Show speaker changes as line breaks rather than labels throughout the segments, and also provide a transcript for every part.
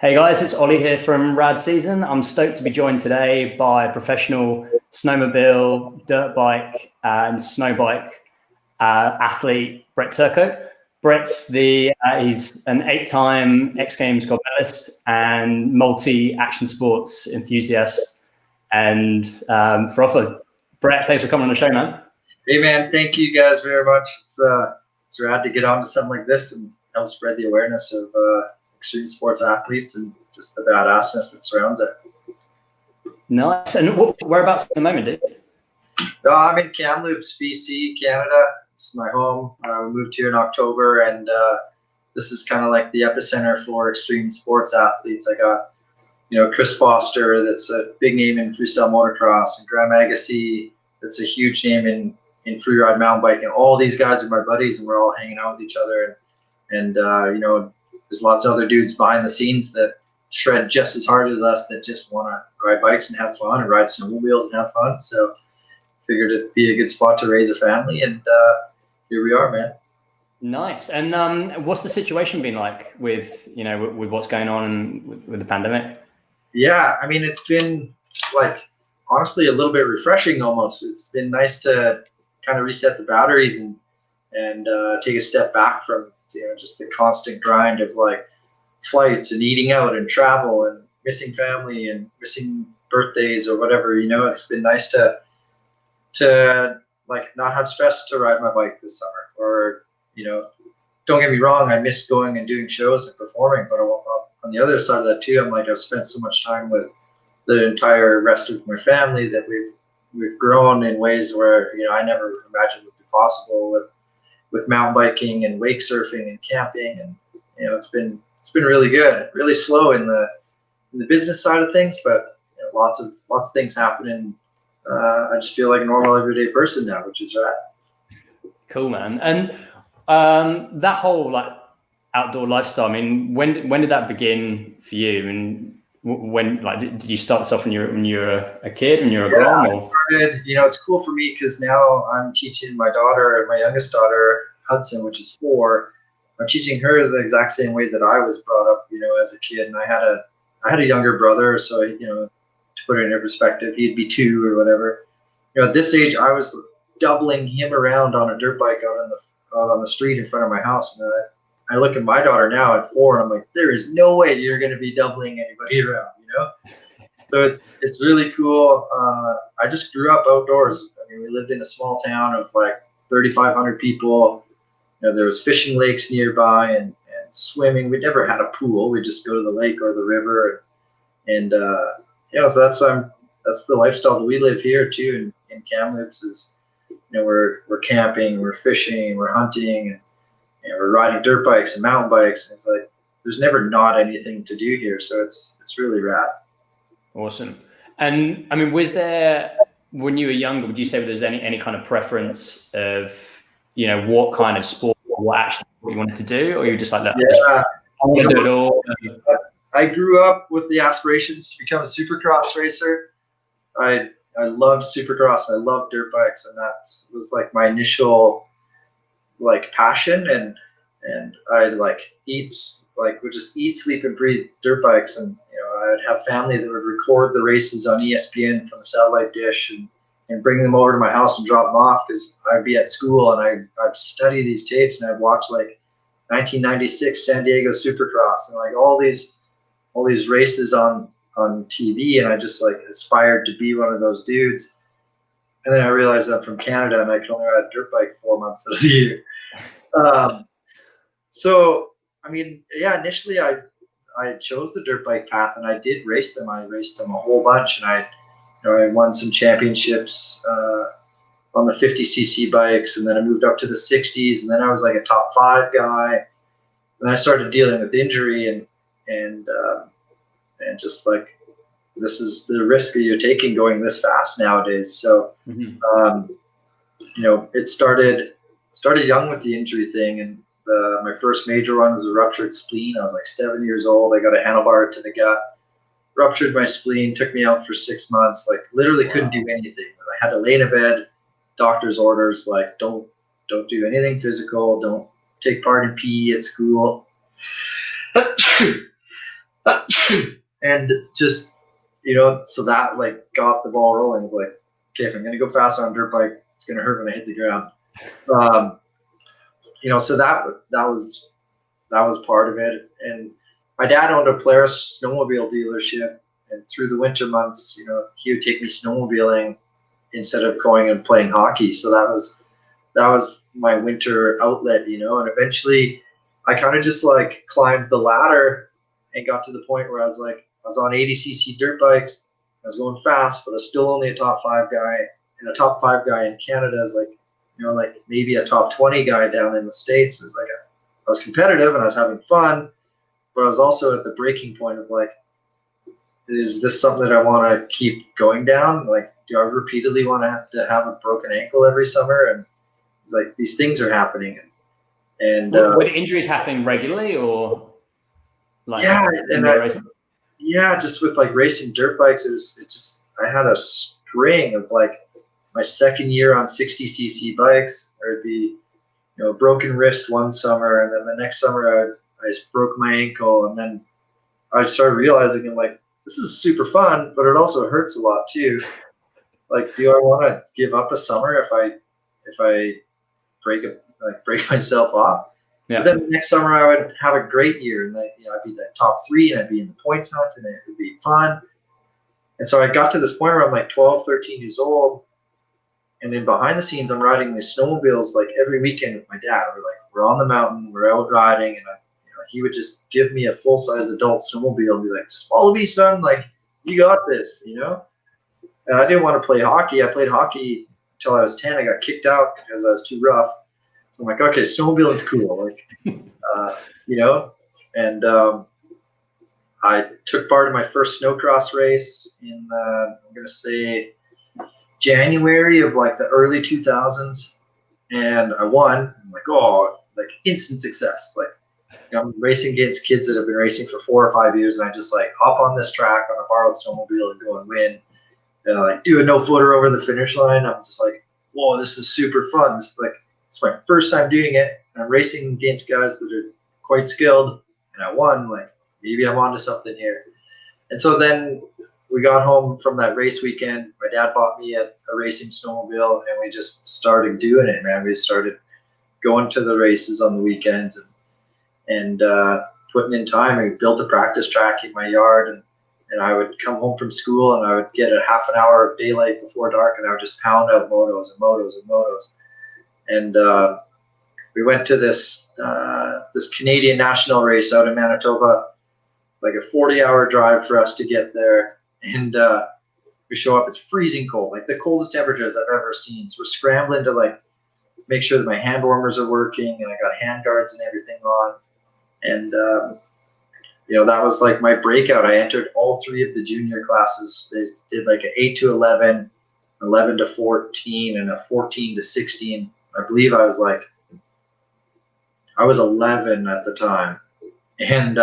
Hey guys, it's Oli here from Rad Season. I'm stoked to be joined today by professional snowmobile, dirt bike, and snow bike athlete Brett Turcotte. He's an 8-time X-Games gold medalist and multi-action sports enthusiast. And Brett, thanks for coming on the show, man.
Hey man, thank you guys very much. It's rad to get onto something like this and help spread the awareness of extreme sports athletes and just the badassness that surrounds it.
Nice. And whereabouts at the moment, dude?
I'm in Kamloops, BC, Canada. It's my home. We moved here in October, and this is kind of like the epicenter for extreme sports athletes. I got, Chris Foster, that's a big name in freestyle motocross, and Graham Agassi, that's a huge name in freeride mountain biking. All these guys are my buddies, and we're all hanging out with each other. And there's lots of other dudes behind the scenes that shred just as hard as us that just want to ride bikes and have fun and ride snowmobiles and have fun. So figured it'd be a good spot to raise a family, and here we are, man.
Nice. And what's the situation been like with with what's going on with the pandemic?
Yeah, I mean, it's been honestly a little bit refreshing almost. It's been nice to kind of reset the batteries and take a step back from just the constant grind of flights and eating out and travel and missing family and missing birthdays or whatever. It's been nice to not have stress to ride my bike this summer. Or don't get me wrong, I miss going and doing shows and performing, but on the other side of that too, I've spent so much time with the entire rest of my family that we've grown in ways where I never imagined would be possible with mountain biking and wake surfing and camping, and it's been really good. Really slow in the business side of things, but lots of things happening. I just feel like a normal everyday person now, which is rad.
Cool, man. And that whole outdoor lifestyle, I mean, when did that begin for you? And when did you start this off when you were a kid and you were a grown?
I started, it's cool for me because now I'm teaching my youngest daughter, Hudson, which is 4. I'm teaching her the exact same way that I was brought up, as a kid. And I had a younger brother, so to put it into perspective, he'd be 2 or whatever. At this age, I was doubling him around on a dirt bike out on the street in front of my house. And I look at my daughter now at 4, and I'm like, there is no way you're going to be doubling anybody around, So it's really cool. I just grew up outdoors. I mean, we lived in a small town of 3,500 people. There was fishing lakes nearby and swimming. We never had a pool. We just go to the lake or the river, and so that's the lifestyle that we live here too in Kamloops. Is we're camping, we're fishing, we're hunting, and we're riding dirt bikes and mountain bikes. And it's there's never not anything to do here, so it's really rad.
Awesome. And I mean, was there, when you were younger, would you say there's any kind of preference of what kind of sport or what action you wanted to do, or you're just like, look, I want to do it all?
I grew up with the aspirations to become a Supercross racer. I loved Supercross. I loved dirt bikes, and that was my initial passion. And I'd would just eat, sleep, and breathe dirt bikes. And I'd have family that would record the races on ESPN from a satellite dish and bring them over to my house and drop them off, because I'd be at school and I'd study these tapes, and I'd watch 1996 San Diego Supercross and all these races on TV, and I just aspired to be one of those dudes. And then I realized I'm from Canada and I can only ride a dirt bike 4 months out of the year. So I mean, initially I chose the dirt bike path, and I did race them. I raced them a whole bunch, and I won some championships on the 50cc bikes, and then I moved up to the 60s, and then I was a top 5 guy. And I started dealing with injury and just this is the risk that you're taking going this fast nowadays. So it started young with the injury thing, and my first major one was a ruptured spleen. I was 7 years old. I got a handlebar to the gut, ruptured my spleen, took me out for 6 months. Literally couldn't do anything. I had to lay in a bed, doctor's orders, don't do anything physical, don't take part in PE at school. And just, so that like got the ball rolling. Like, okay, if I'm gonna go fast on a dirt bike, it's gonna hurt when I hit the ground. So that was part of it. And my dad owned a Polaris snowmobile dealership, and through the winter months, he would take me snowmobiling instead of going and playing hockey. So that was my winter outlet, and eventually I kind of just like climbed the ladder and got to the point where I was on 80cc dirt bikes. I was going fast, but I was still only a top 5 guy, and a top 5 guy in Canada is like, like maybe a top 20 guy down in the States. It was like I was competitive and I was having fun, but I was also at the breaking point of like, is this something that I want to keep going down? Like, do I repeatedly want to have a broken ankle every summer? And it's like, these things are happening. And
were the injuries happening regularly, or like
just with like racing dirt bikes, I had a string of like my second year on 60cc bikes, or it'd be broken wrist one summer, and then the next summer I broke my ankle, and then I started realizing I'm like, this is super fun, but it also hurts a lot too. Like, do I want to give up a summer if I break myself off? Yeah. But then the next summer I would have a great year, and I'd be the top 3, and I'd be in the points hunt, and it would be fun. And so I got to this point where I'm like 12, 13 years old, and then behind the scenes I'm riding these snowmobiles like every weekend with my dad. We're on the mountain, we're out riding, and he would just give me a full-size adult snowmobile and be like, just follow me, son, like, you got this, And I didn't want to play hockey. I played hockey until I was 10. I got kicked out because I was too rough. So I'm like, okay, snowmobiling's cool, like, and I took part in my first Sno-Cross race in I'm going to say January of like the early 2000s, and I won. I'm like, oh, like instant success. Like, I'm racing against kids that have been racing for 4 or 5 years, and I just like hop on this track on a borrowed snowmobile and go and win. And I like do a no footer over the finish line. I'm just like, whoa, this is super fun. It's my first time doing it. And I'm racing against guys that are quite skilled, and I won. Like, maybe I'm onto something here. And so then we got home from that race weekend. My dad bought me a racing snowmobile, and we just started doing it, man. We started going to the races on the weekends and putting in time. We built a practice track in my yard, and I would come home from school, and I would get a half an hour of daylight before dark, and I would just pound out motos and motos and motos. And we went to this Canadian national race out in Manitoba, like a 40-hour drive for us to get there. And we show up, it's freezing cold, like the coldest temperatures I've ever seen. So we're scrambling to like make sure that my hand warmers are working, and I got hand guards and everything on. And that was like my breakout. I entered all 3 of the junior classes. They did like an 8 to 11, 11 to 14, and a 14 to 16. I believe I was 11 at the time. And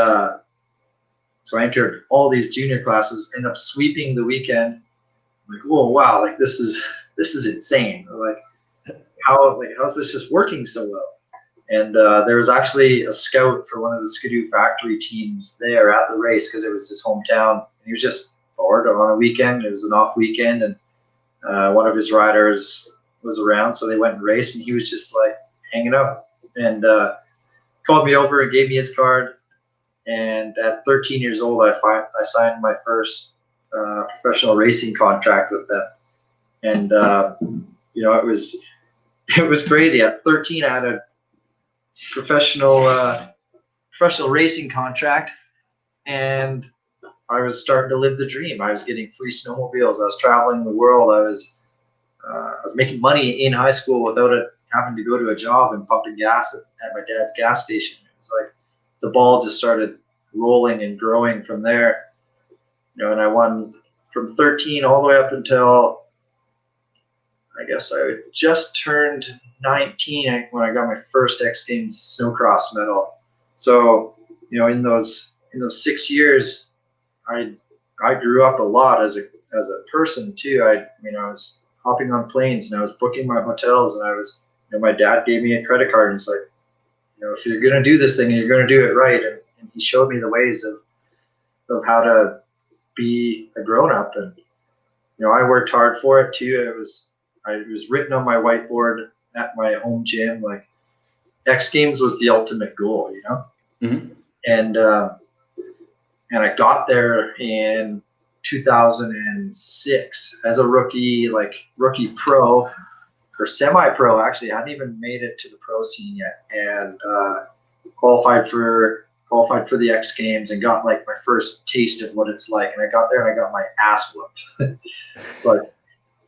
so I entered all these junior classes, ended up sweeping the weekend. I'm like, whoa, wow, like this is insane. Like, how's this just working so well? And there was actually a scout for one of the Skidoo factory teams there at the race, because it was his hometown. And he was just bored on a weekend. It was an off weekend, and one of his riders was around, so they went and raced, and he was just like hanging out, and called me over and gave me his card. And at 13 years old, I signed my first professional racing contract with them. And it was crazy. At 13, I had a professional racing contract, and I was starting to live the dream. I was getting free snowmobiles. I was traveling the world. I was making money in high school without having to go to a job and pumping gas at my dad's gas station. It was like the ball just started rolling and growing from there. And I won from 13 all the way up until, I guess I just turned 19 when I got my first X-Games Sno-Cross medal. So, in those 6 years, I grew up a lot as a person too. I was hopping on planes, and I was booking my hotels, and I was, my dad gave me a credit card, and it's like, if you're going to do this thing, you're going to do it right. And he showed me the ways of of how to be a grown up. And I worked hard for it too. It was written on my whiteboard at my home gym, like X Games was the ultimate goal,
Mm-hmm.
And I got there in 2006 as a rookie, like rookie pro or semi-pro. Actually, I hadn't even made it to the pro scene yet, and qualified for the X Games and got like my first taste of what it's like. And I got there and I got my ass whooped. But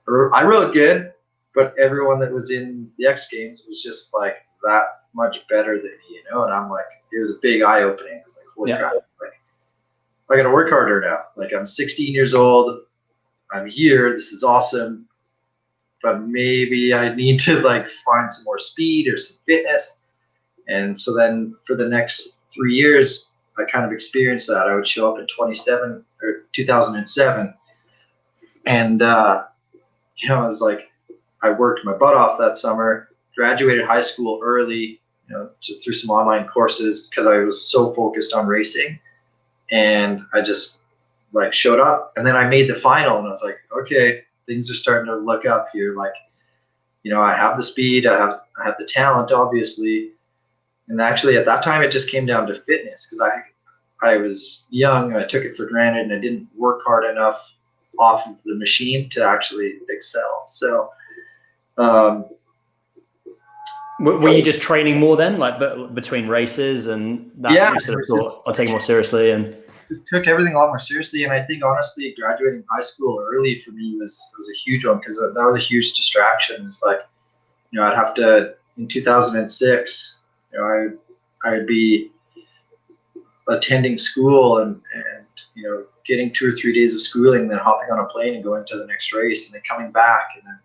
I rode good, but everyone that was in the X Games was just like that much better than me, And I'm like, it was a big eye opening. I was like, holy crap! Like, I got to work harder now. Like, I'm 16 years old. I'm here. This is awesome. But maybe I need to like find some more speed or some fitness. And so then for the next 3 years, I kind of experienced that. I would show up in 2007. And, I was like, I worked my butt off that summer, graduated high school early, through some online courses because I was so focused on racing. And I just like showed up, and then I made the final, and I was like, okay, things are starting to look up here. Like, I have the speed, I have the talent, obviously. And actually at that time, it just came down to fitness because I was young, and I took it for granted, and I didn't work hard enough off of the machine to actually excel. So,
were you just training more then, like between races and that?
Yeah,
you sort of thought, I'll take it more seriously, and
just took everything a lot more seriously. And I think honestly, graduating high school early for me was a huge one because that was a huge distraction. It's like, I'd have to in 2006, I'd be attending school and getting 2 or 3 days of schooling, then hopping on a plane and going to the next race, and then coming back, and then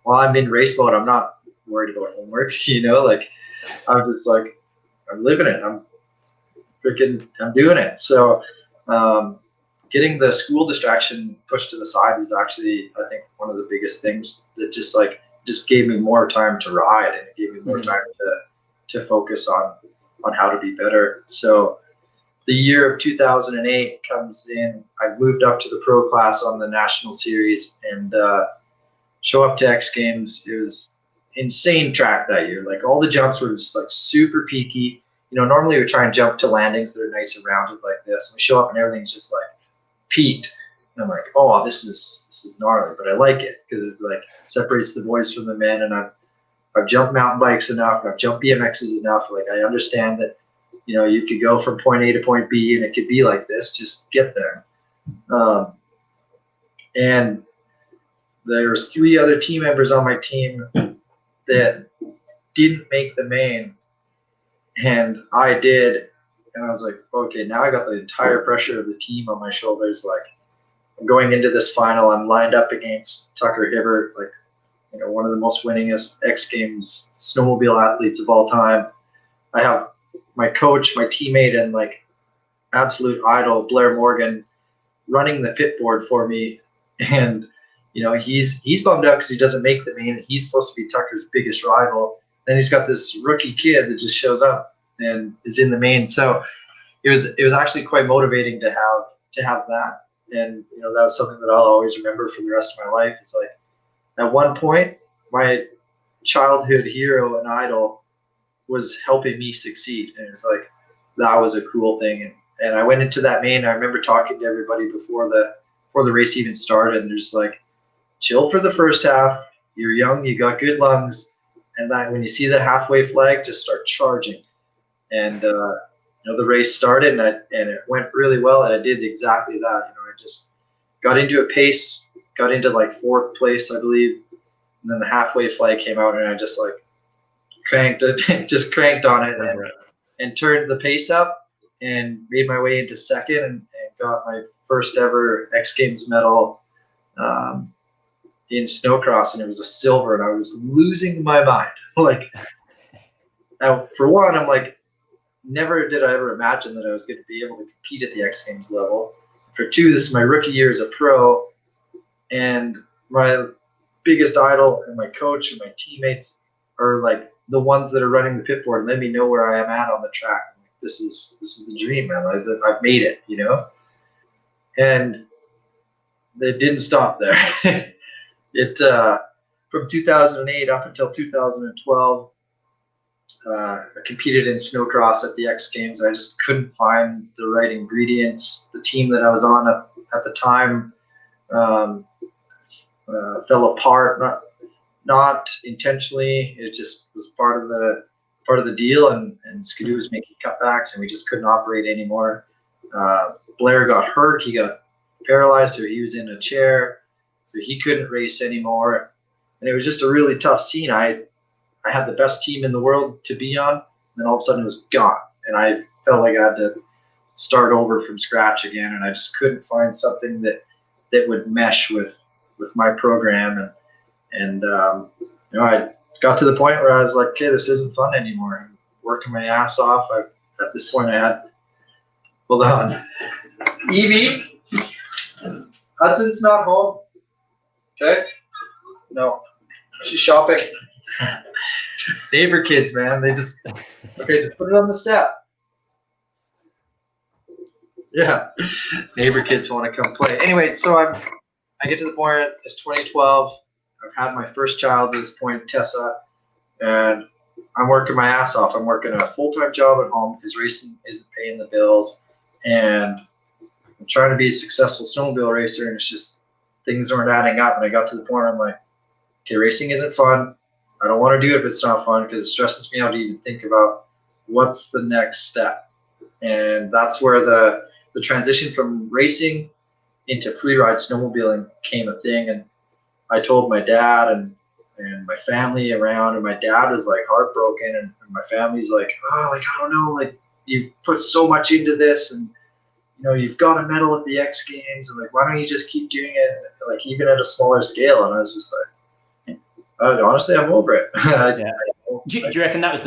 while I'm in race mode, I'm not worried about homework. Like I'm just like, I'm living it. I'm doing it. So getting the school distraction pushed to the side was actually, I think, one of the biggest things that just gave me more time to ride, and it gave me more time to focus on how to be better. So the year of 2008 comes in. I moved up to the pro class on the national series and show up to X Games. It was insane track that year. Like, all the jumps were just like super peaky. Normally we try and jump to landings that are nice and rounded like this. And we show up and everything's just like peaked. And I'm like, oh, this is gnarly, but I like it because it like separates the boys from the men. And I've jumped mountain bikes enough. I've jumped BMXs enough. Like, I understand that, you could go from point A to point B and it could be like this. Just get there. And there's 3 other team members on my team that didn't make the main, and I did. And I was like, okay, now I got the entire pressure of the team on my shoulders. Like, I'm going into this final. I'm lined up against Tucker Hibbert, like, one of the most winningest X Games snowmobile athletes of all time. I have my coach, my teammate, and like absolute idol, Blair Morgan, running the pit board for me. And, he's bummed out because he doesn't make the main. He's supposed to be Tucker's biggest rival. Then he's got this rookie kid that just shows up and is in the main. So it was actually quite motivating to have that. And, that was something that I'll always remember for the rest of my life. It's like, at one point, my childhood hero and idol was helping me succeed. And it's like, that was a cool thing. And I went into that main. I remember talking to everybody before the race even started, and there's like, chill for the first half. You're young, you got good lungs, and that when you see the halfway flag, just start charging. And the race started, and it went really well, and I did exactly that. I just got into a pace, got into like 4th place, I believe, and then the halfway flag came out, and I just like cranked on it and turned the pace up and made my way into 2nd and got my first ever X Games medal in Sno-Cross, and it was a silver, and I was losing my mind. Like, now, for one, I'm like, never did I ever imagine that I was going to be able to compete at the X Games level. For 2, this is my rookie year as a pro, and my biggest idol and my coach and my teammates are like the ones that are running the pit board and let me know where I am at on the track. this is the dream, man. I've made it, you know. And it didn't stop there. It from 2008 up until 2012, I competed in Sno-Cross at the X Games. I just couldn't find the right ingredients. The team that I was on at the time fell apart, not intentionally. It just was part of the deal, and Skidoo was making cutbacks, and we just couldn't operate anymore. Blair got hurt. He got paralyzed, so he was in a chair, so he couldn't race anymore. And it was just a really tough scene. I had the best team in the world to be on, and then all of a sudden it was gone. And I felt like I had to start over from scratch again, and I just couldn't find something that would mesh with my program. And you know, I got to the point where I was like, okay, this isn't fun anymore. I'm working my ass off. At this point I had, hold on. Evie, Hudson's not home. Okay? No. She's shopping. Neighbor kids, man. They just, okay, just put it on the step. Yeah. Neighbor kids want to come play. Anyway, so I get to the point, it's 2012. I've had my first child at this point, Tessa, and I'm working my ass off. I'm working a full-time job at home because racing isn't paying the bills, and I'm trying to be a successful snowmobile racer, and it's just things aren't adding up. And I got to the point where I'm like, okay, racing isn't fun. I don't want to do it if it's not fun, because it stresses me out to even think about what's the next step. And that's where the transition from racing into freeride snowmobiling became a thing. And I told my dad and my family around, and my dad was like heartbroken, and my family's like, oh, like, I don't know, like, you've put so much into this, and you know, you've got a medal at the X Games, and like, why don't you just keep doing it, like, even at a smaller scale? And I was just like, honestly, I'm over it.
Yeah. Do you reckon that was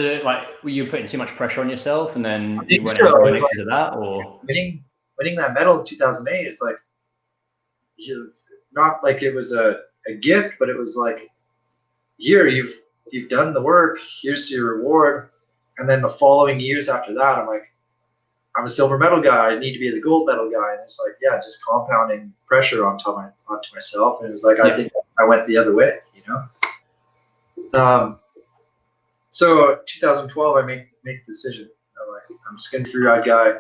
were you putting too much pressure on yourself, and then you weren't
so.
enjoying it because of that, or
winning that medal in 2008? It's like, not like it was a gift, but it was like, here, you've done the work. Here's your reward. And then the following years after that, I'm like, I'm a silver medal guy. I need to be the gold medal guy. And it's like, yeah, just compounding pressure onto myself. And it's like, I think I went the other way, you know. So 2012, I make the decision. I'm a skin freeride guy.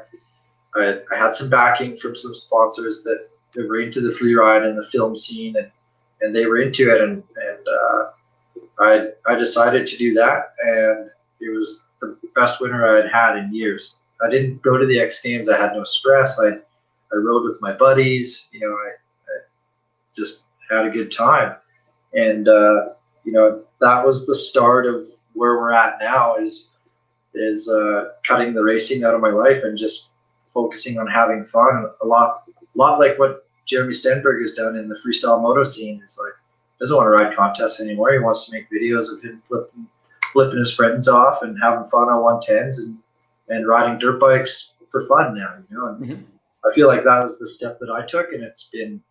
I had some backing from some sponsors that were into the freeride and the film scene, and they were into it, and I decided to do that, and it was the best winter I'd had in years. I didn't go to the X Games. I had no stress. I rode with my buddies. You know, I just had a good time, and you know, that was the start of where we're at now. Is cutting the racing out of my life and just focusing on having fun. A lot like what Jeremy Stenberg has done in the freestyle moto scene. It's like, doesn't want to ride contests anymore. He wants to make videos of him flipping his friends off and having fun on 110s and riding dirt bikes for fun now, you know. And I feel like that was the step that I took, and it's been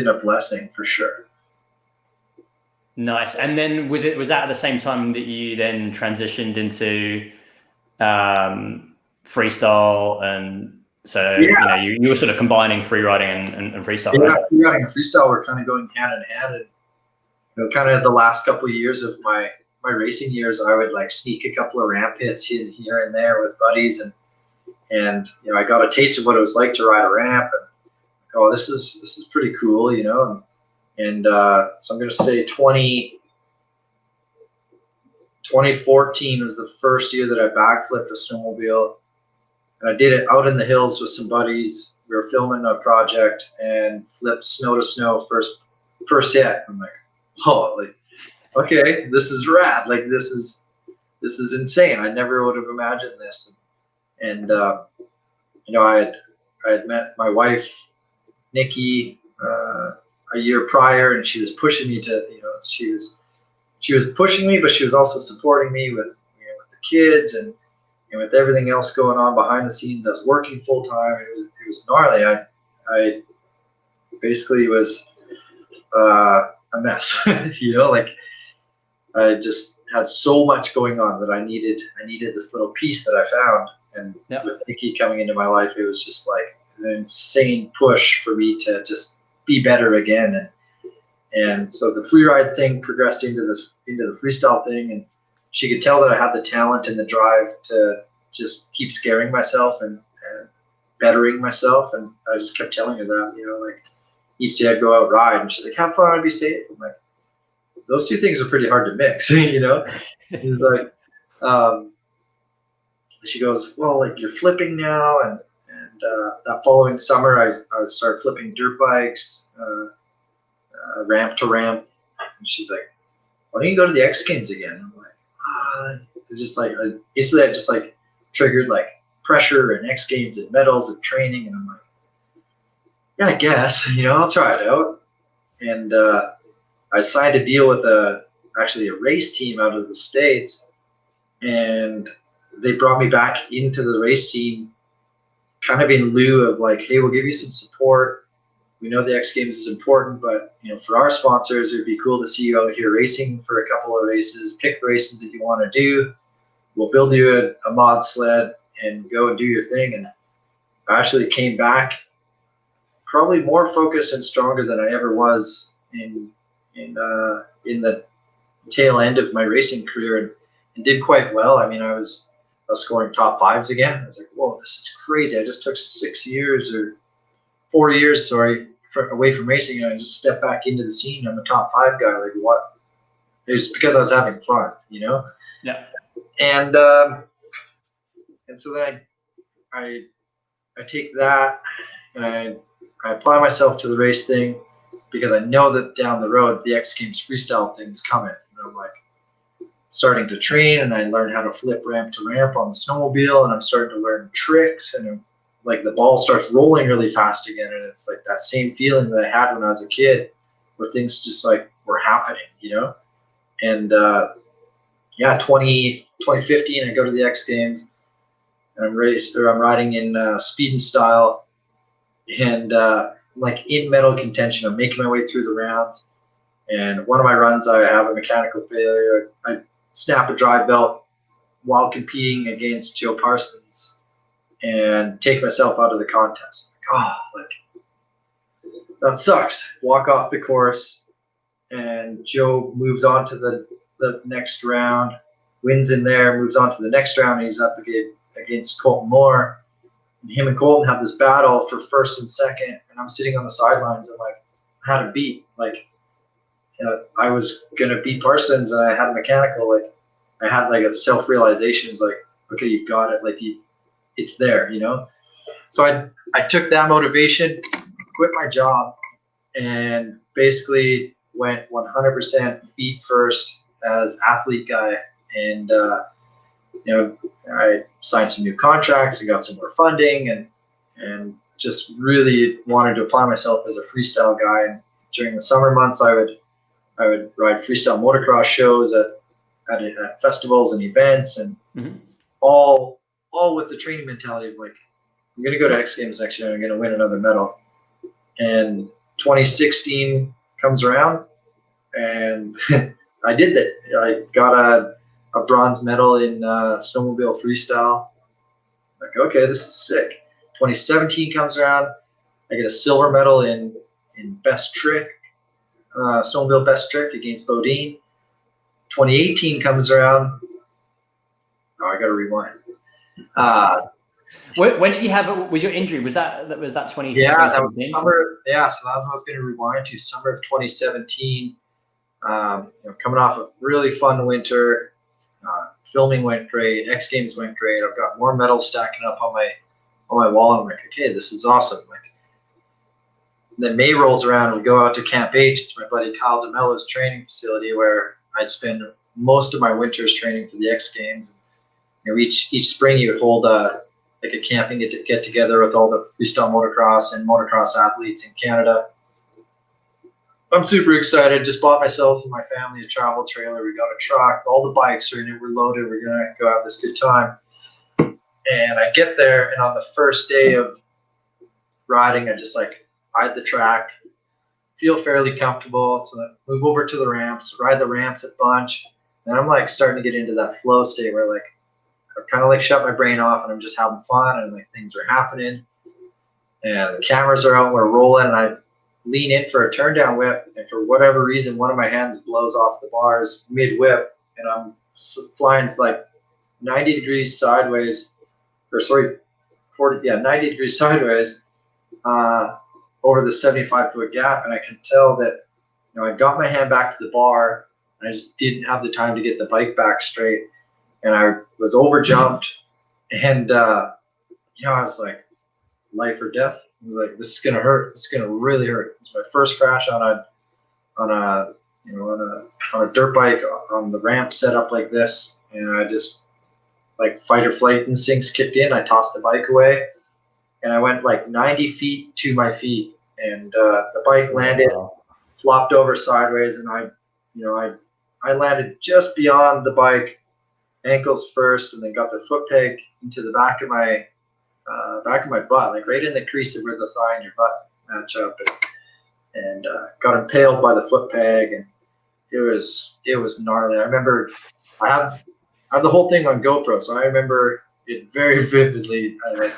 a blessing for sure.
Nice. And then was that at the same time that you then transitioned into freestyle? And so you know, you were sort of combining freeriding and freestyle.
Yeah,
right?
freeriding and freestyle were kind of going hand in hand. And you know, kind of the last couple of years of my racing years, I would like sneak a couple of ramp hits here and there with buddies, and you know, I got a taste of what it was like to ride a ramp, and oh, this is pretty cool, you know. And so I'm going to say 2014 was the first year that I backflipped a snowmobile, and I did it out in the hills with some buddies. We were filming a project and flipped snow to snow first hit. I'm like, oh, like, okay, this is rad. Like, this is insane. I never would have imagined this. And you know, I had met my wife, Nikki, a year prior, and she was pushing me to, you know, she was pushing me, but she was also supporting me with, you know, with the kids and with everything else going on behind the scenes. I was working full time. It was gnarly. I basically was a mess, you know, like, I just had so much going on that I needed this little piece that I found. And with Nikki coming into my life, it was just like an insane push for me to just be better again. And so the free ride thing progressed into the freestyle thing, and she could tell that I had the talent and the drive to just keep scaring myself and bettering myself. And I just kept telling her that, you know, like each day I'd go out ride, and she's like, "Have fun, be safe." I'm like, those two things are pretty hard to mix, you know. It's like, she goes, "Well, like you're flipping now," and that following summer I started flipping dirt bikes, ramp to ramp, and she's like, "Why don't you go to the X Games again?" I'm like, it's just like basically I just like triggered like pressure and X Games and medals and training, and I'm like, yeah, I guess, you know, I'll try it out. And I signed a deal with actually a race team out of the States, and they brought me back into the race scene kind of in lieu of like, hey, we'll give you some support. We know the X Games is important, but you know, for our sponsors, it'd be cool to see you out here racing for a couple of races. Pick the races that you want to do. We'll build you a mod sled and go and do your thing. And I actually came back probably more focused and stronger than I ever was in the tail end of my racing career, and did quite well. I mean, I was scoring top fives again. I was like, whoa, this is crazy. I just took 4 years, sorry, away from racing, and I just stepped back into the scene. I'm a top five guy. Like, what? It was because I was having fun, you know?
Yeah.
And so then I take that and I apply myself to the race thing, because I know that down the road the X Games freestyle thing's coming. And I'm like starting to train, and I learned how to flip ramp to ramp on the snowmobile, and I'm starting to learn tricks, and like the ball starts rolling really fast again, and it's like that same feeling that I had when I was a kid, where things just like were happening, you know. And 2015 I go to the X Games, and I'm riding in speed and style, and like in medal contention. I'm making my way through the rounds, and one of my runs I have a mechanical failure. I snap a drive belt while competing against Joe Parsons and take myself out of the contest. Like, that sucks. Walk off the course, and Joe moves on to the next round, wins in there, moves on to the next round, and he's up against Colton Moore. And him and Colton have this battle for first and second, and I'm sitting on the sidelines. I'm like, I had a beat. Like, I was gonna beat Parsons, and I had a mechanical. Like, I had like a self-realization. It's like, okay, you've got it. Like, it's there, you know. So I took that motivation, quit my job, and basically went 100% feet first as athlete guy. And you know, I signed some new contracts and got some more funding, and just really wanted to apply myself as a freestyle guy. And during the summer months, I would ride freestyle motocross shows at festivals and events, and all with the training mentality of like, I'm going to go to X Games next year and I'm going to win another medal. And 2016 comes around, and I did that. I got a bronze medal in Snowmobile Freestyle. Like, okay, this is sick. 2017 comes around, I get a silver medal in best trick, Snowmobile best trick against Bodine. 2018 comes around. Oh, I got to rewind.
When did you have? Was your injury? Was that 20?
Yeah, that was summer. Yeah, so that's what I was going to rewind to. Summer of 2017. You know, coming off a really fun winter. Filming went great. X Games went great. I've got more medals stacking up on my wall. I'm like, okay, this is awesome. Like, then May rolls around, and we go out to Camp H. It's my buddy Kyle DeMello's training facility, where I'd spend most of my winters training for the X Games. You know, each spring you would hold like a camping get together with all the freestyle motocross and motocross athletes in Canada. I'm super excited. Just bought myself and my family a travel trailer. We got a truck. All the bikes are in it. We're loaded. We're going to go have this good time. And I get there, and on the first day of riding, I just like ride the track, feel fairly comfortable. So I move over to the ramps, ride the ramps a bunch. And I'm like starting to get into that flow state where like kind of like shut my brain off, and I'm just having fun, and like things are happening, and the cameras are out, we're rolling, and I lean in for a turn down whip, and for whatever reason, one of my hands blows off the bars mid whip, and I'm flying like 90 degrees sideways, or sorry, 90 degrees sideways over the 75-foot gap, and I can tell that, you know, I got my hand back to the bar, and I just didn't have the time to get the bike back straight, and I was over jumped, and you know, I was like, life or death. I was like, this is gonna hurt. It's gonna really hurt. It's my first crash on a dirt bike on the ramp set up like this, and I just, like, fight or flight instincts kicked in. I tossed the bike away, and I went like 90 feet to my feet, and the bike landed, flopped over sideways, and I landed just beyond the bike, ankles first, and then got the foot peg into the back of my butt, like right in the crease of where the thigh and your butt match up, and got impaled by the foot peg, and it was gnarly. I remember I have the whole thing on GoPro, so I remember it very vividly. I like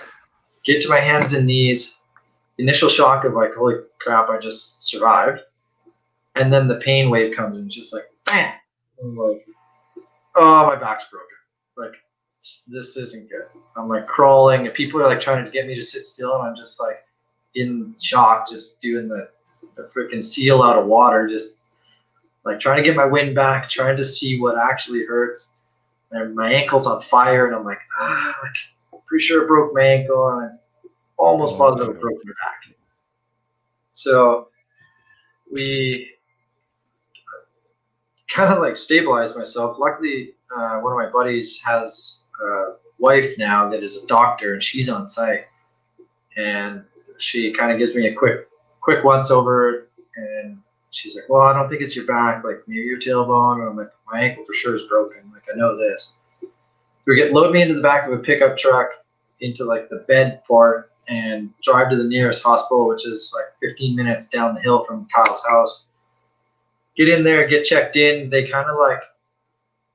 get to my hands and knees, initial shock of like, holy crap, I just survived, and then the pain wave comes and just like bam, I'm like, oh, my back's broken, like this isn't good. I'm like crawling, and people are like trying to get me to sit still, and I'm just like in shock, just doing the freaking seal out of water, just like trying to get my wind back, trying to see what actually hurts. And my ankle's on fire, and I'm like, I'm pretty sure I broke my ankle, and I'm almost positive I broke my back. So we kind of like stabilized myself. Luckily, one of my buddies has a wife now that is a doctor, and she's on site, and she kind of gives me a quick once over, and she's like, well, I don't think it's your back, like maybe your tailbone. And I'm like, my ankle for sure is broken, like I know this. So we load me into the back of a pickup truck into like the bed part, and drive to the nearest hospital, which is like 15 minutes down the hill from Kyle's house. Get in there, get checked in. They kind of like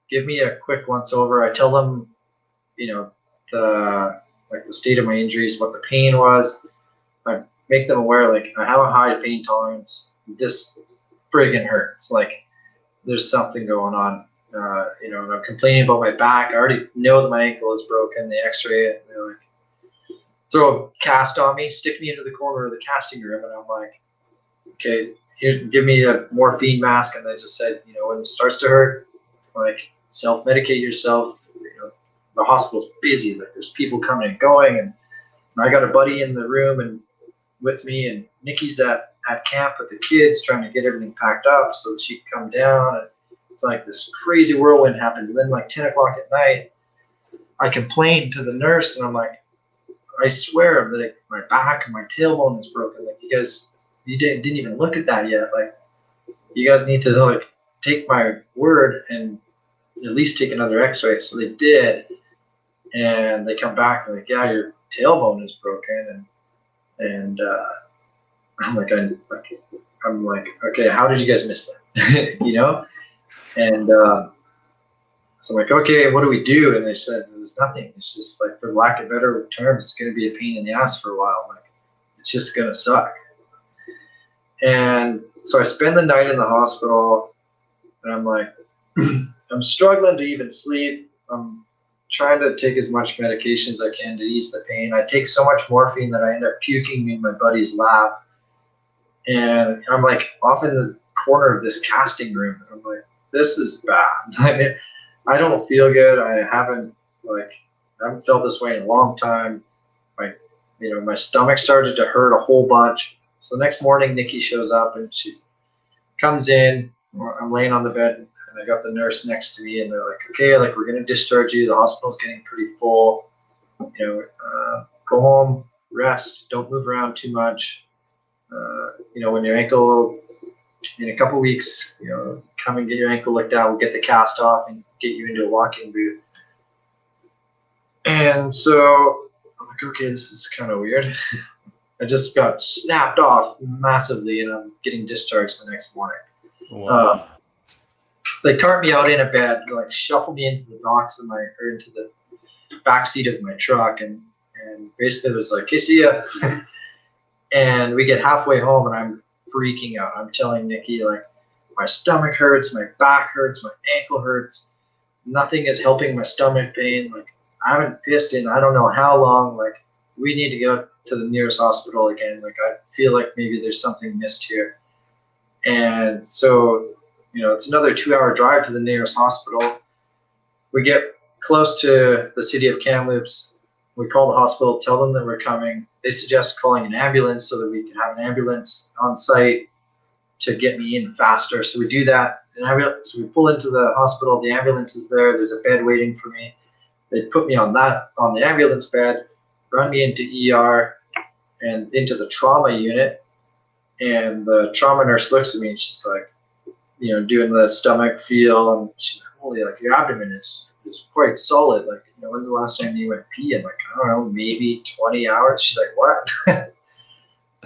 give me a quick once over. I tell them, you know, the state of my injuries, what the pain was. I make them aware, like, I have a high pain tolerance. This friggin' hurts. Like, there's something going on. You know, and I'm complaining about my back. I already know that my ankle is broken. They x-ray it. And they're like, throw a cast on me, stick me into the corner of the casting room. And I'm like, okay, here, give me a morphine mask. And they just said, you know, when it starts to hurt, like, self-medicate yourself. You know, the hospital's busy. Like, there's people coming and going. And I got a buddy in the room and with me, and Nikki's at camp with the kids trying to get everything packed up so that she can come down. And it's like this crazy whirlwind happens. And then like 10 o'clock at night, I complained to the nurse, and I'm like, I swear that my back and my tailbone is broken. Like, you didn't even look at that yet. Like, you guys need to like take my word and at least take another x-ray. So they did, and they come back and like, yeah, your tailbone is broken. And I'm like, okay, how did you guys miss that? You know? And so I'm like, okay, what do we do? And they said, there's nothing. It's just like, for lack of better terms, it's going to be a pain in the ass for a while. Like, it's just going to suck. And so I spend the night in the hospital, and I'm like, I'm struggling to even sleep. I'm trying to take as much medication as I can to ease the pain. I take so much morphine that I end up puking in my buddy's lap. And I'm like off in the corner of this casting room. And I'm like, this is bad. I don't feel good. I haven't felt this way in a long time. My stomach started to hurt a whole bunch. So the next morning, Nikki shows up, and she comes in. I'm laying on the bed, and I got the nurse next to me, and they're like, okay, like, we're going to discharge you. The hospital's getting pretty full. You know, go home, rest, don't move around too much. You know, when your ankle, in a couple weeks, you know, come and get your ankle looked at. We'll get the cast off and get you into a walking boot. And so I'm like, okay, this is kind of weird. I just got snapped off massively, and I'm getting discharged the next morning.
Wow.
So they cart me out in a bed, like shuffle me into the box of into the backseat of my truck, and basically was like, "Okay, see ya." And we get halfway home, and I'm freaking out. I'm telling Nikki, like, my stomach hurts, my back hurts, my ankle hurts. Nothing is helping my stomach pain. Like, I haven't pissed in I don't know how long. Like, we need to go to the nearest hospital again. Like, I feel like maybe there's something missed here. And so, it's another 2-hour drive to the nearest hospital. We get close to the city of Kamloops. We call the hospital, tell them that we're coming. They suggest calling an ambulance so that we can have an ambulance on site to get me in faster. So we do that. So we pull into the hospital. The ambulance is there. There's a bed waiting for me. They put me on the ambulance bed, run me into ER and into the trauma unit. And the trauma nurse looks at me and she's like, doing the stomach feel, and she's like, "Holy, like, your abdomen is quite solid. Like, when's the last time you went pee?" I'm like, "I don't know, maybe 20 hours." She's like, "What?" And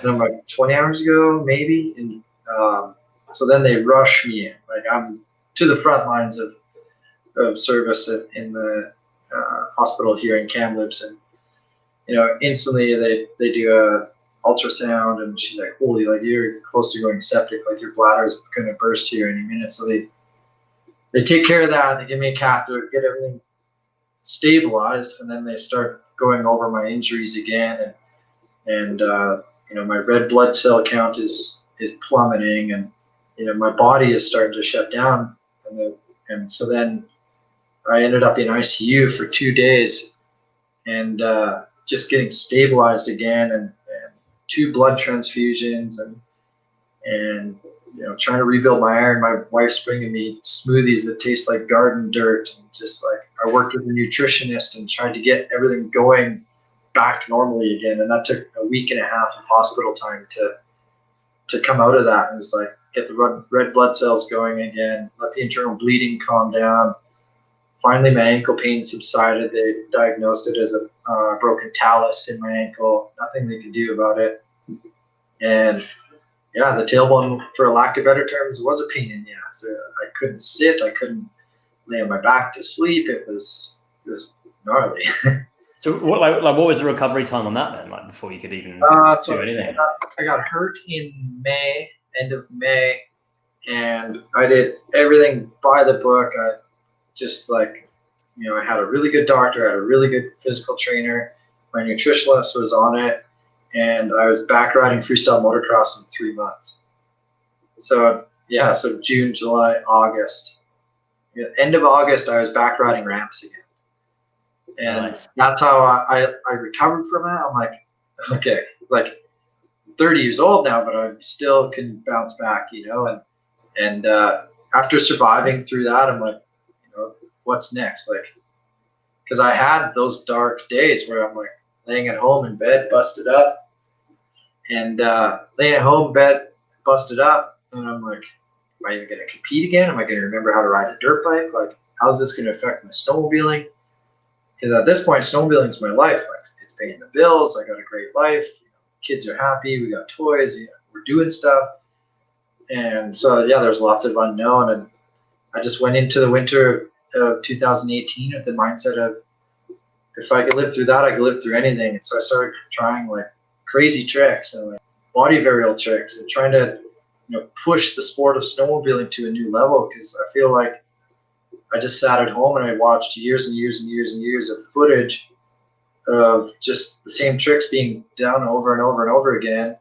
I'm like, 20 hours ago, maybe. And so then they rush me in. Like, I'm to the front lines of service in the hospital here in Kamloops, and instantly they do a ultrasound, and she's like, "Holy, like, you're close to going septic. Like, your bladder's going to burst here any minute." So they take care of that. They give me a catheter, get everything stabilized, and then they start going over my injuries again, and my red blood cell count is plummeting, and my body is starting to shut down, and so then I ended up in ICU for 2 days, and just getting stabilized again, and 2 blood transfusions, and trying to rebuild my iron. My wife's bringing me smoothies that taste like garden dirt, and just like, I worked with a nutritionist and tried to get everything going back normally again, and that took a week and a half of hospital time to come out of that. And it was like, get the red blood cells going again, let the internal bleeding calm down. Finally, my ankle pain subsided. They diagnosed it as a broken talus in my ankle. Nothing they could do about it. And yeah, the tailbone, for lack of better terms, was a pain in the ass. I couldn't sit. I couldn't lay on my back to sleep. It was gnarly.
So what was the recovery time on that then? Like, before you could even do anything?
I got hurt in May, end of May, and I did everything by the book. I just I had a really good doctor, I had a really good physical trainer. My nutritionist was on it, and I was back riding freestyle motocross in 3 months. So yeah, so June, July, August. End of August, I was back riding ramps again. And nice. That's how I recovered from that. I'm like, okay, like, 30 years old now, but I still can bounce back, and after surviving through that, I'm like, what's next? Like, because I had those dark days where I'm like laying at home in bed, busted up, and laying at home in bed, busted up, and I'm like, am I even going to compete again? Am I going to remember how to ride a dirt bike? Like, how's this going to affect my snowmobiling? Because at this point, snowmobiling is my life. Like, it's paying the bills. I got a great life. Kids are happy. We got toys. We're doing stuff. And so, yeah, there's lots of unknown. And I just went into the winter of 2018 with the mindset of, if I could live through that, I could live through anything. And so I started trying like crazy tricks and like body varial tricks, and trying to push the sport of snowmobiling to a new level, because I feel like I just sat at home and I watched years and years and years and years of footage of just the same tricks being done over and over and over again,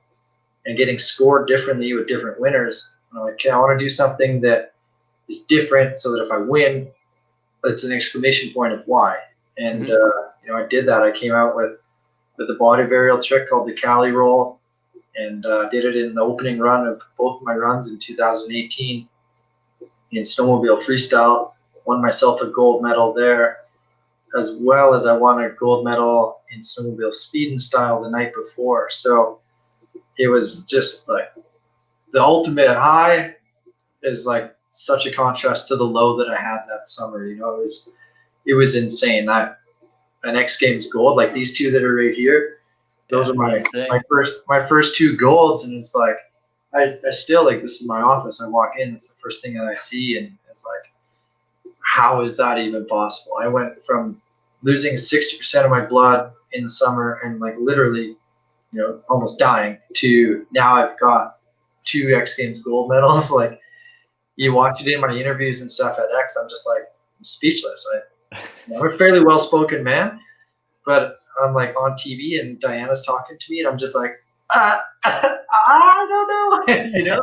and getting scored differently with different winners. And I'm like, okay, I want to do something that is different, so that if I win, it's an exclamation point of why. And I did that. I came out with a body varial trick called the Cali roll, and did it in the opening run of both of my runs in 2018 in Snowmobile Freestyle. Won myself a gold medal there, as well as I won a gold medal in Snowmobile Speed and Style the night before. So it was just like the ultimate high is like such a contrast to the low that I had that summer. It was insane. An X Games gold, like these two that are right here, those are my first 2 golds, and it's like I still, like, this is my office. I walk in, it's the first thing that I see, and it's like, how is that even possible? I went from losing 60% of my blood in the summer and like literally, almost dying, to now I've got 2 X Games gold medals. Like, you watch it in my interviews and stuff at X, I'm just like, I'm speechless. I'm a fairly well-spoken man, but I'm like on TV and Diana's talking to me and I'm just like, I don't know.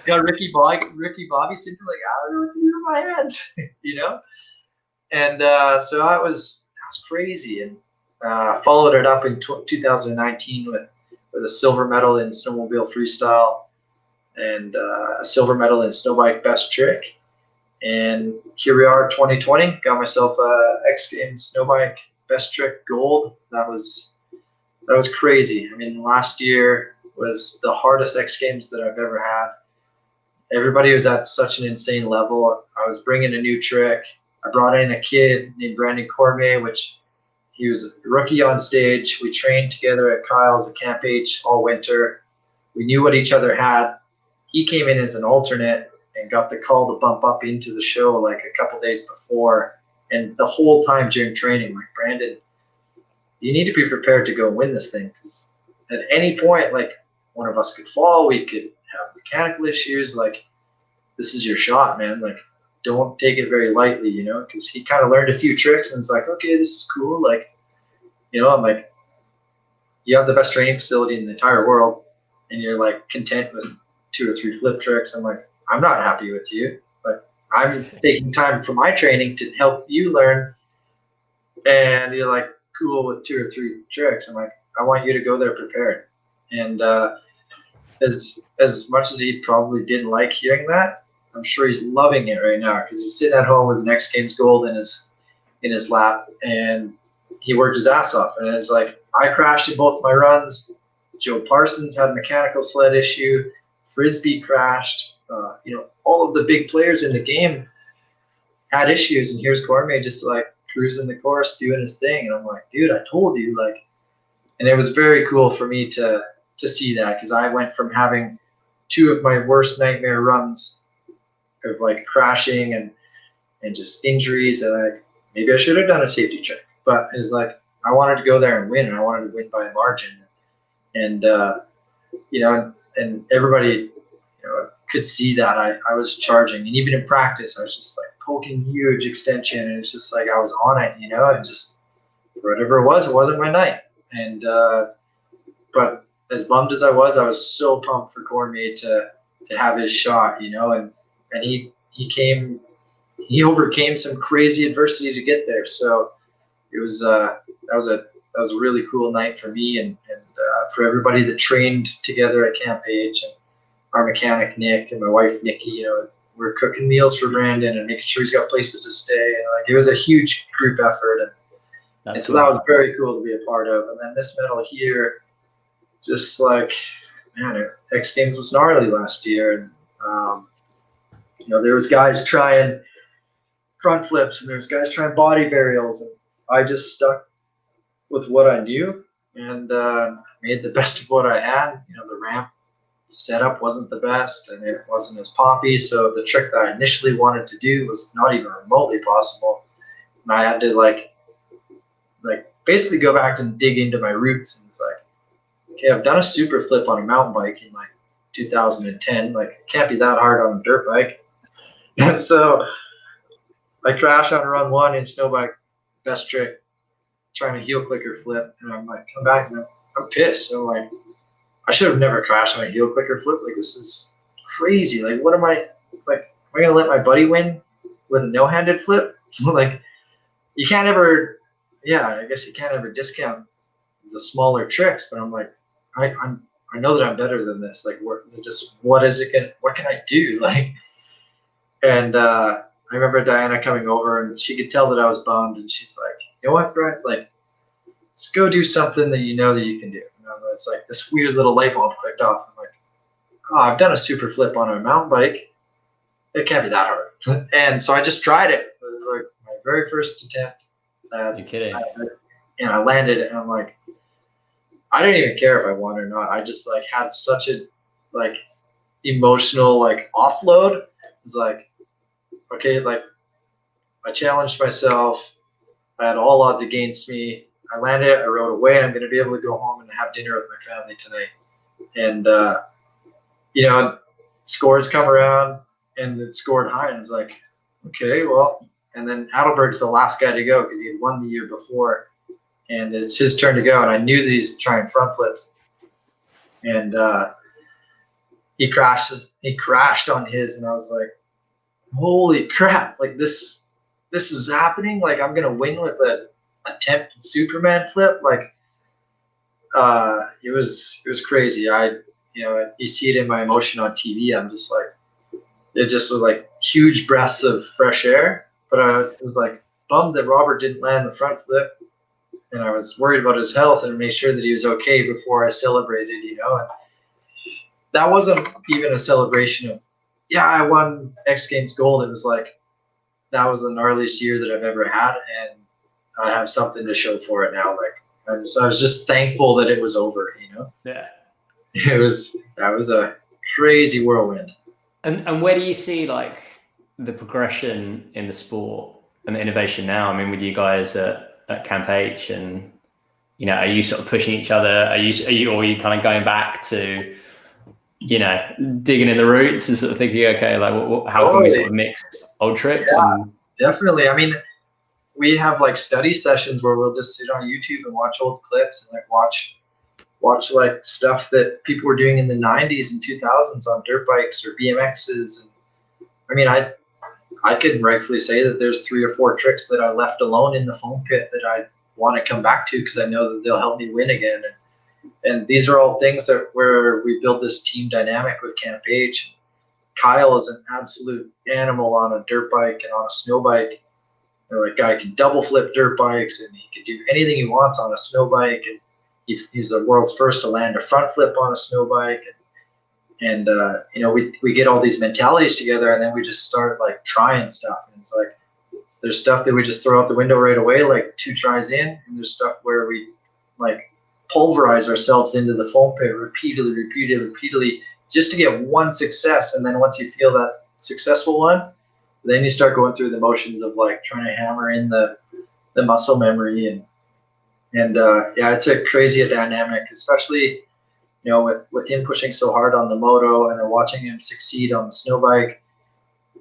Got Ricky Bobby sitting like, I don't know what to do with my hands, And so that was crazy. And followed it up in 2019 with a silver medal in Snowmobile Freestyle and a silver medal in Snowbike Best Trick. And here we are, 2020. Got myself a X Games Snowbike Best Trick gold. That was crazy. I mean, last year was the hardest X Games that I've ever had. Everybody was at such an insane level. I was bringing a new trick. I brought in a kid named Brandon Cormier, which he was a rookie on stage. We trained together at Kyle's at Camp H all winter. We knew what each other had. He came in as an alternate and got the call to bump up into the show like a couple days before. And the whole time during training, like, Brandon, you need to be prepared to go win this thing, because at any point, like, one of us could fall, we could have mechanical issues. Like, this is your shot, man. Like, don't take it very lightly, because he kind of learned a few tricks and it's like, okay, this is cool. Like, I'm like, you have the best training facility in the entire world and you're like content with 2 or 3 flip tricks. I'm like, I'm not happy with you. Like, I'm taking time from my training to help you learn. And you're like, cool with 2 or 3 tricks. I'm like, I want you to go there prepared. And as much as he probably didn't like hearing that, I'm sure he's loving it right now, because he's sitting at home with an X Games gold in his lap, and he worked his ass off. And it's like, I crashed in both my runs. Joe Parsons had a mechanical sled issue. Frisbee crashed. All of the big players in the game had issues, and here's Cormier just like cruising the course, doing his thing. And I'm like, dude, I told you. Like, and it was very cool for me to see that, because I went from having 2 of my worst nightmare runs of like crashing and just injuries, and maybe I should have done a safety check, but it's like, I wanted to go there and win, and I wanted to win by a margin. And and everybody could see that I was charging, and even in practice I was just like poking huge extension, and it's just like I was on it, and just whatever it wasn't my night. And but as bummed as I was so pumped for Cormier to have his shot, and he overcame some crazy adversity to get there. So it was that was a really cool night for me and for everybody that trained together at Camp H, and our mechanic Nick and my wife Nikki. We're cooking meals for Brandon and making sure he's got places to stay. And like, it was a huge group effort, and so that was very cool to be a part of. And then this medal here, just like, man, X Games was gnarly last year, and there was guys trying front flips and there's guys trying body varials, and I just stuck with what I knew and made the best of what I had. The ramp setup wasn't the best and it wasn't as poppy, so the trick that I initially wanted to do was not even remotely possible, and I had to like basically go back and dig into my roots. And it's like, okay, I've done a super flip on a mountain bike in like 2010. Like, it can't be that hard on a dirt bike. And so I crashed on run 1 in Snowbike Best Trick, trying to heel clicker flip, and I'm like, come back, and I'm pissed. So like, I should have never crashed on a heel clicker flip. Like, this is crazy. Like, what am I gonna let my buddy win with a no-handed flip? Like, you can't ever. Yeah, I guess you can't ever discount the smaller tricks, but I'm like, I know that I'm better than this. Like, what can I do? Like, and I remember Diana coming over, and she could tell that I was bummed, and she's like, you know what, Brett? Like, just go do something that you know that you can do. It's like this weird little light bulb clicked off. I'm like, oh, I've done a super flip on a mountain bike. It can't be that hard. And so I just tried it. It was like my very first attempt.
You're kidding.
And I landed it, and I'm like, I didn't even care if I won or not. I just like had such a like emotional like offload. It was like, okay, like, I challenged myself. I had all odds against me. I landed, I rode away. I'm going to be able to go home and have dinner with my family tonight. And, you know, scores come around and it scored high. And it's like, okay, well, and then Adelberg's the last guy to go because he had won the year before. And it's his turn to go. And I knew that he's trying front flips. And he crashed on his. And I was like, holy crap, like this is happening. Like I'm going to win with a attempted Superman flip. Like it was crazy. You see it in my emotion on TV. I'm just like, it just was like huge breaths of fresh air. But I was like bummed that Robert didn't land the front flip. And I was worried about his health and made sure that he was okay before I celebrated, you know. And that wasn't even a celebration of, yeah, I won X Games gold. It was like, that was the gnarliest year that I've ever had. And I have something to show for it now. Like I was just thankful that it was over, you know.
Yeah.
That was a crazy whirlwind.
And where do you see like the progression in the sport and the innovation now? I mean, with you guys at Camp H, and you know, are you sort of pushing each other? Are you kind of going back to, you know, digging in the roots and sort of thinking, okay, like how can we sort of mix old tricks?
Yeah,
and
definitely. I mean, we have like study sessions where we'll just sit on YouTube and watch old clips and like watch like stuff that people were doing in the 90s and 2000s on dirt bikes or BMXs. And I mean, I could rightfully say that there's 3 or 4 tricks that I left alone in the foam pit that I want to come back to because I know that they'll help me win again. And these are all things that where we build this team dynamic with Camp H. Kyle is an absolute animal on a dirt bike and on a snow bike. You know, like guy can double flip dirt bikes and he can do anything he wants on a snow bike. And he's the world's first to land a front flip on a snow bike. And you know, we get all these mentalities together and then we just start like trying stuff. And it's like, there's stuff that we just throw out the window right away, like 2 tries in. And there's stuff where we like pulverize ourselves into the foam pit repeatedly, just to get one success. And then once you feel that successful one, then you start going through the motions of like trying to hammer in the muscle memory. And yeah, it's a crazy dynamic, especially, you know, with him pushing so hard on the moto and then watching him succeed on the snow bike.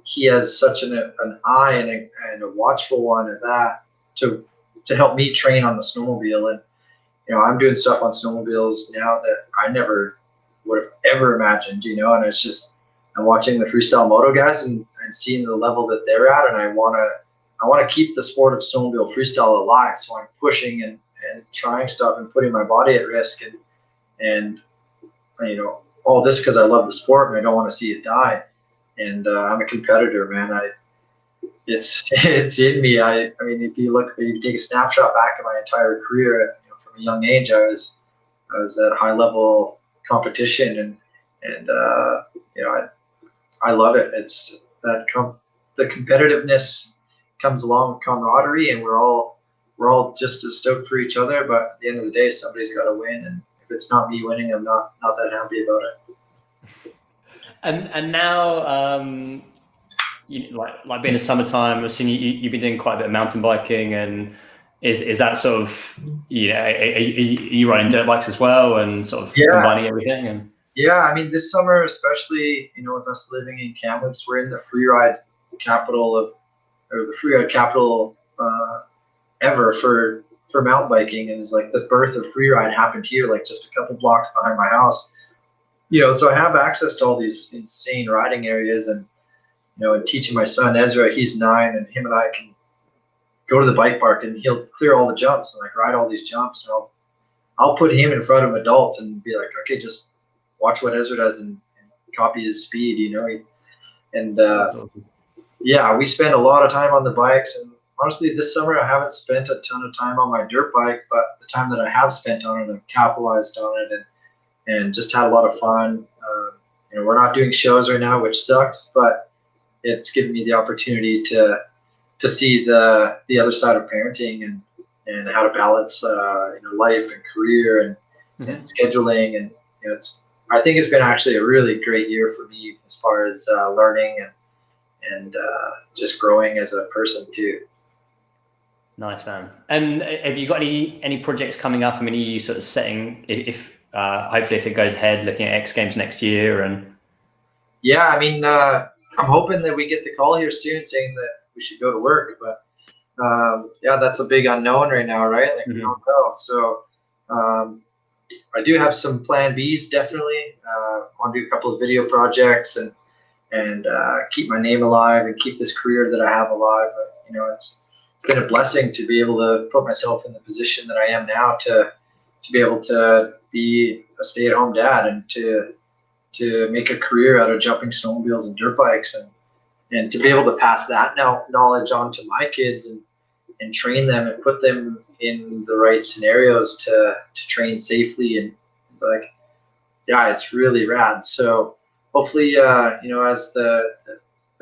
He has such an eye and a watchful one at that to help me train on the snowmobile. And you know, I'm doing stuff on snowmobiles now that I never would have ever imagined, you know. And it's just, I'm watching the freestyle moto guys and seeing the level that they're at, and I want to keep the sport of snowmobile freestyle alive. So I'm pushing and trying stuff and putting my body at risk and you know, all this because I love the sport and I don't want to see it die. And I'm a competitor, man. It's in me. I mean, if you take a snapshot back of my entire career, you know, from a young age, I was at high level competition, and you know, I love it. It's that the competitiveness comes along with camaraderie, and we're all just as stoked for each other. But at the end of the day, somebody's got to win, and if it's not me winning, I'm not that happy about it.
And now, you, like being the summertime, I've seen you've been doing quite a bit of mountain biking, and is that sort of, you know, are you riding dirt bikes as well and sort of combining everything? And
yeah, I mean, this summer especially, you know, with us living in Kamloops, we're in the freeride capital ever for mountain biking, and it's like the birth of freeride happened here, like just a couple blocks behind my house. You know, so I have access to all these insane riding areas, and you know, and teaching my son Ezra, he's 9, and him and I can go to the bike park and he'll clear all the jumps and like ride all these jumps, and I'll put him in front of adults and be like, okay, just watch what Ezra does and copy his speed, you know. Yeah, we spend a lot of time on the bikes, and honestly, this summer I haven't spent a ton of time on my dirt bike, but the time that I have spent on it, I've capitalized on it and just had a lot of fun. You know, we're not doing shows right now, which sucks, but it's given me the opportunity to see the other side of parenting and how to balance you know, life and career and scheduling, and you know, I think it's been actually a really great year for me as far as learning and just growing as a person too.
Nice, man. And have you got any projects coming up? I mean, are you sort of setting, if hopefully if it goes ahead, looking at X Games next year? And
Yeah, I mean, I'm hoping that we get the call here soon saying that we should go to work, but yeah, that's a big unknown right now, right? Like, we don't know. So I do have some plan Bs, definitely. I want to do a couple of video projects and keep my name alive and keep this career that I have alive. You know, it's been a blessing to be able to put myself in the position that I am now to be able to be a stay-at-home dad and to make a career out of jumping snowmobiles and dirt bikes, and to be able to pass that knowledge on to my kids and train them and put them in the right scenarios to train safely. And it's like, yeah, it's really rad. So hopefully, you know, as the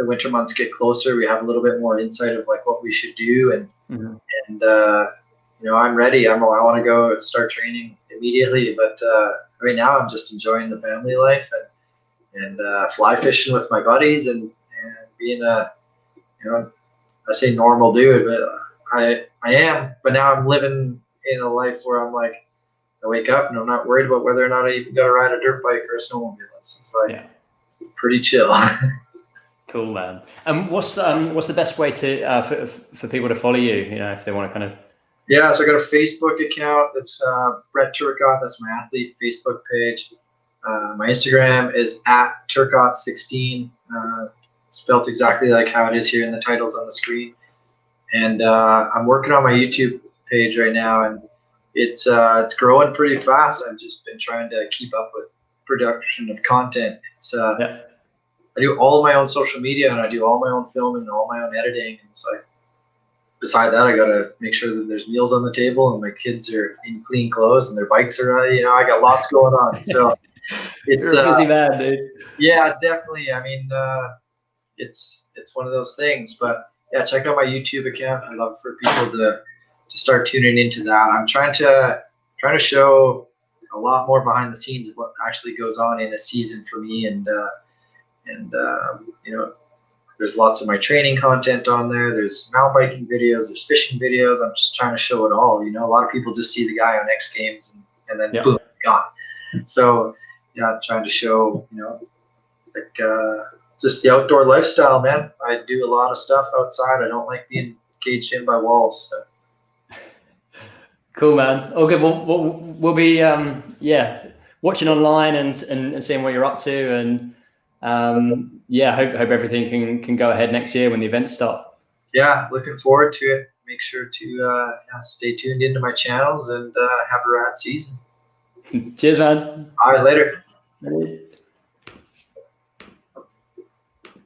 winter months get closer, we have a little bit more insight of like what we should do. And you know, I'm ready. I want to go start training immediately. But right now, I'm just enjoying the family life and fly fishing with my buddies and being a, you know, I say normal dude, but I am. But now I'm living in a life where I'm like, I wake up and I'm not worried about whether or not I even got to ride a dirt bike or a snowmobile. It's like pretty chill.
Cool, man. And what's the best way to for people to follow you? You know, if they want to kind of.
Yeah, so I got a Facebook account. That's Brett Turcotte. That's my athlete Facebook page. My Instagram is @Turcotte16, spelt exactly like how it is here in the titles on the screen. And I'm working on my YouTube page right now, and it's growing pretty fast. I've just been trying to keep up with production of content. It's I do all my own social media and I do all my own filming and all my own editing. And it's like, beside that, I gotta make sure that there's meals on the table and my kids are in clean clothes and their bikes are ready. You know, I got lots going on. So
you're a busy man, dude.
Yeah, definitely. I mean, it's one of those things. But yeah, check out my YouTube account. I'd love for people to start tuning into that. I'm trying to show a lot more behind the scenes of what actually goes on in a season for me, and you know, there's lots of my training content on there. There's mountain biking videos. There's fishing videos. I'm just trying to show it all. You know, a lot of people just see the guy on X Games and then boom, it's gone. So yeah, trying to show, you know, like just the outdoor lifestyle, man. I do a lot of stuff outside. I don't like being caged in by walls. So.
Cool, man. Okay, we'll be watching online and seeing what you're up to, and hope everything can go ahead next year when the events start. Yeah, looking forward to it. Make sure to stay tuned into my channels and have a rad season. Cheers, man. All right, later.